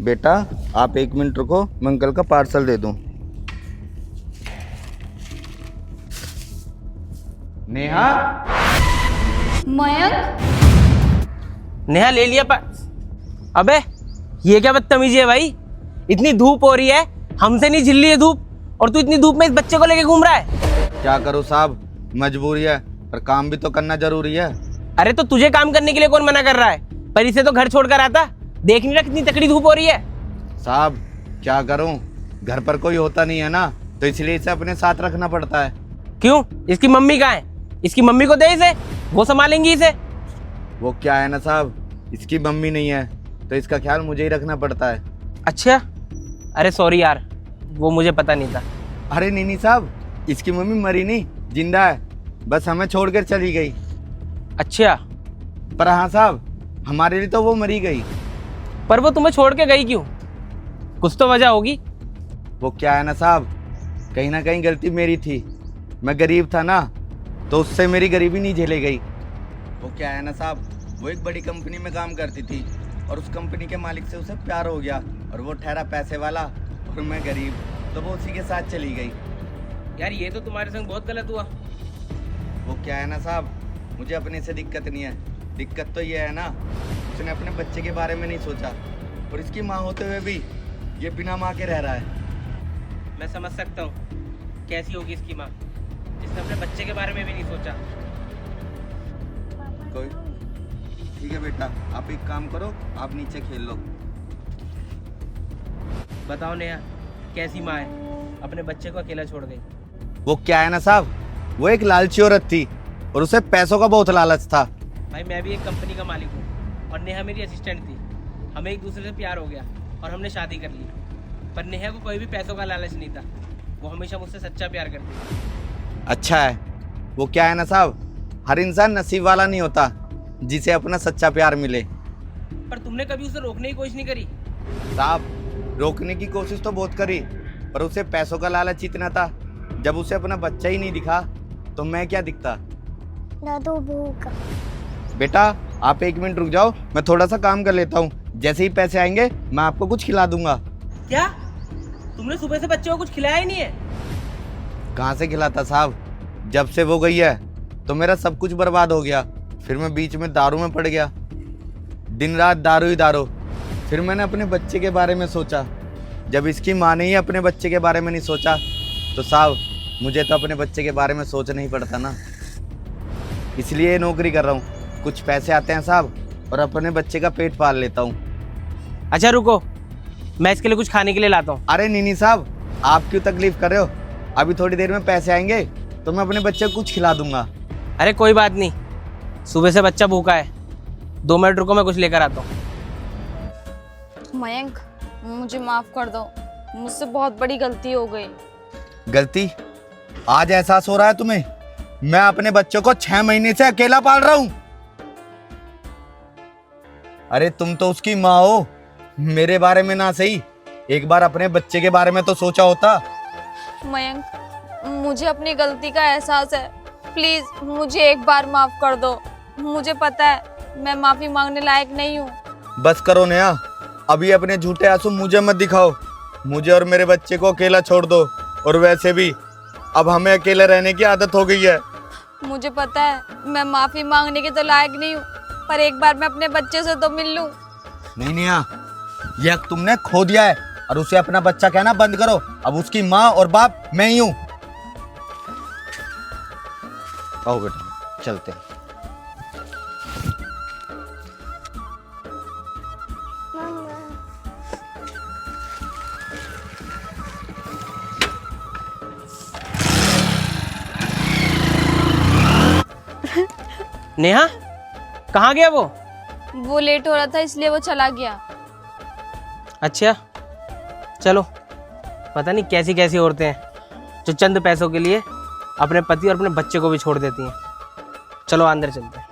बेटा आप 1 मिनट रुको, मैं अंकल का पार्सल दे दूं। नेहा। मयंक, नेहा ले लिया अबे ये क्या बदतमीजी है भाई। इतनी धूप हो रही है, हमसे नहीं झिल रही है धूप, और तू इतनी धूप में इस बच्चे को लेके घूम रहा है। क्या करूं साहब, मजबूरी है, पर काम भी तो करना जरूरी है। अरे तो तुझे काम करने के लिए कौन मना कर रहा है, पर इसे तो घर छोड़कर आता। देख नहीं रहा कितनी तकड़ी धूप हो रही है। साहब क्या करूं, घर पर कोई होता नहीं है ना, तो इसलिए इसे अपने साथ रखना पड़ता है। क्यों, इसकी मम्मी कहाँ है? इसकी मम्मी को दे इसे, वो संभालेंगी इसे। वो क्या है ना साहब, इसकी मम्मी नहीं है तो इसका ख्याल मुझे ही रखना पड़ता है। अच्छा, अरे सॉरी यार, वो मुझे पता नहीं था। अरे नहीं साहब, इसकी मम्मी मरी नहीं, जिंदा है, बस हमें छोड़कर चली गई। अच्छा, पर हाँ साहब, हमारे लिए तो वो मरी गई। पर वो तुम्हें छोड़ के गई क्यों? कुछ तो वजह होगी। वो क्या है ना साहब, कहीं ना कहीं गलती मेरी थी। मैं गरीब था ना, तो उससे मेरी गरीबी नहीं झेले गई। वो क्या है ना साहब, वो एक बड़ी कंपनी में काम करती थी और उस कंपनी के मालिक से उसे प्यार हो गया, और वो ठहरा पैसे वाला और मैं गरीब, तो वो उसी के साथ चली गई। यार ये तो तुम्हारे संग बहुत गलत हुआ। वो क्या है ना साहब, मुझे अपने से दिक्कत नहीं है, दिक्कत तो ये है ना, उसने अपने बच्चे के बारे में नहीं सोचा, और इसकी माँ होते हुए भी ये बिना माँ के रह रहा है। मैं समझ सकता हूँ कैसी होगी इसकी माँ, जिसने अपने बच्चे के बारे में भी नहीं सोचा। कोई ठीक है बेटा, आप एक काम करो, आप नीचे खेल लो। बताओ नेहा, कैसी माँ है, अपने बच्चे को अकेला छोड़ गई। वो क्या है ना साहब, वो एक लालची औरत थी और उसे पैसों का बहुत लालच था। भाई मैं भी एक कंपनी का मालिक हूँ और नेहा मेरी असिस्टेंट थी। हमें एक दूसरे से प्यार हो गया और हमने शादी कर ली, पर नेहा को कोई भी पैसों का लालच नहीं था। वो हमेशा मुझसे सच्चा प्यार करती थी। अच्छा है, वो क्या है ना साहब, हर इंसान नसीब वाला नहीं होता जिसे अपना सच्चा प्यार मिले। पर तुमने कभी उसे रोकने की कोशिश नहीं करी? साहब रोकने की कोशिश तो बहुत करी, पर उसे पैसों का लालच इतना था, जब उसे अपना बच्चा ही नहीं दिखा तो मैं क्या दिखता। दादू भूख। बेटा आप 1 मिनट रुक जाओ, मैं थोड़ा सा काम कर लेता हूँ, जैसे ही पैसे आएंगे मैं आपको कुछ खिला दूंगा। क्या तुमने सुबह से बच्चे को कुछ खिलाया ही नहीं है? कहाँ से खिलाता साहब, जब से वो गई है तो मेरा सब कुछ बर्बाद हो गया। फिर मैं बीच में दारू में पड़ गया, दिन रात दारू ही दारू। फिर मैंने अपने बच्चे के बारे में सोचा, जब इसकी माँ ने ही अपने बच्चे के बारे में नहीं सोचा, तो साहब मुझे तो अपने बच्चे के बारे में सोचना ही पड़ता ना, इसलिए ये नौकरी कर रहा हूँ। कुछ पैसे आते हैं साहब, और अपने बच्चे का पेट पाल लेता हूँ। अच्छा रुको, मैं इसके लिए कुछ खाने के लिए लाता हूँ। अरे नहीं साहब, आप क्यों तकलीफ कर रहे हो, अभी थोड़ी देर में पैसे आएंगे तो मैं अपने बच्चे को कुछ खिला दूंगा। अरे कोई बात नहीं, सुबह से बच्चा भूखा है। 2 मिनट रुको, मैं कुछ लेकर आता हूँ। मयंक, मुझे माफ कर दो, मुझसे बहुत बड़ी गलती हो गई। गलती? आज एहसास हो रहा है तुम्हें? मैं अपने बच्चों को 6 महीने से अकेला पाल रहा हूं। अरे तुम तो उसकी माँ हो, मेरे बारे में ना सही, एक बार अपने बच्चे के बारे में तो सोचा होता। मयंक, मुझे अपनी गलती का एहसास है, प्लीज मुझे एक बार माफ कर दो। मुझे पता है मैं माफी मांगने लायक नहीं हूँ। बस करो नेहा, अभी अपने झूठे आंसू मुझे मत दिखाओ। मुझे और मेरे बच्चे को अकेला छोड़ दो, और वैसे भी अब हमें अकेले रहने की आदत हो गई है। मुझे पता है मैं माफी मांगने के तो लायक नहीं हूँ, पर एक बार मैं अपने बच्चे से तो मिल लूं। नहीं नेहा, ये हक तुमने खो दिया है, और उसे अपना बच्चा कहना बंद करो। अब उसकी माँ और बाप मैं ही हूँ। आओ बेटा चलते हैं। नेहा कहाँ गया वो? वो लेट हो रहा था इसलिए वो चला गया। अच्छा चलो, पता नहीं कैसी कैसी औरतें हैं जो चंद पैसों के लिए अपने पति और अपने बच्चे को भी छोड़ देती हैं। चलो अंदर चलते हैं।